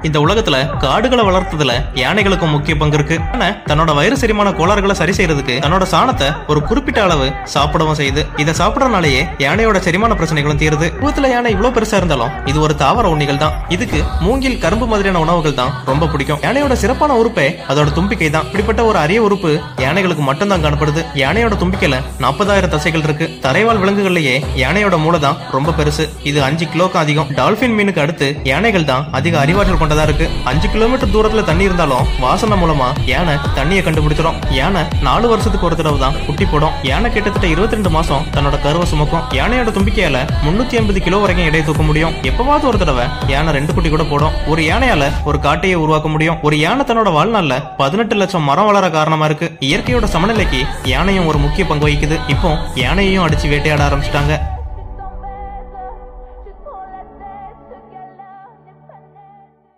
இந்த உலகத்துல காடுகளை வளர்த்ததுல யானைகளுக்கும் முக்கிய பங்கு இருக்கு. தன்னோட வயிறு செரிமான கோளாறுகளை சரி செய்யறதுக்கு தன்னோட சாணத்தை ஒரு குறிப்பிட்ட அளவு சாப்பிடவும் செய்யுது. இதை சாப்பிடறதுனாலேயே யானையோட செரிமான பிரச்சனைகளும் தீருது. உலகத்துல யானை இவ்வளவு பெருசா இருந்தாலும் இது ஒரு தாவர உண்ணிகள் தான். இதுக்கு மூங்கில், கரும்பு மாதிரியான உணவுகள் தான் ரொம்ப பிடிக்கும். யானையோட சிறப்பான உறுப்பே அதோட தும்பிக்கை தான். இப்படிப்பட்ட ஒரு அரிய உறுப்பு யானைகளுக்கு மட்டும் தான் காணப்படுது. யானையோட தும்பிக்கையில 40,000 தசைகள் இருக்கு. தரைவாழ் விலங்குகள்லயே யானையோட மூளை தான் ரொம்ப பெருசு. இது 5 கிலோக்கு அதிகம். டால்பின் மீனுக்கு அடுத்து யானைகள் தான் அதிக அறிவாற்றல் கொண்டதா இருக்கு. 5 கிலோமீட்டர் தூரத்துல தண்ணி இருந்தாலும் வாசனை மூலமா யானை தண்ணியை கண்டுபிடிச்சிடும். யானை 4 வருஷத்துக்கு ஒரு தடவை தான் குட்டி போடும். யானை கிட்டத்தட்ட 22 மாசம் தன்னோட கருவை சுமக்கும். யானையோட தும்பிக்கையால 350 கிலோ வரைக்கும் எடையை தூக்க முடியும். எப்பவாவது ஒரு தடவை யானை 2 குட்டி கூட போடும். ஒரு யானையால ஒரு காட்டையை உருவாக்க முடியும். ஒரு யானை தன்னோட வாழ்நாள்ல 18 லட்சம் மரம் வளர காரணமா இருக்கு. இயற்கையோட சமநிலைக்கு யானையும் ஒரு முக்கிய பங்கு வகிக்குது. இப்போ யானையையும் அடிச்சு வேட்டையாட ஆரம்பிச்சிட்டாங்க.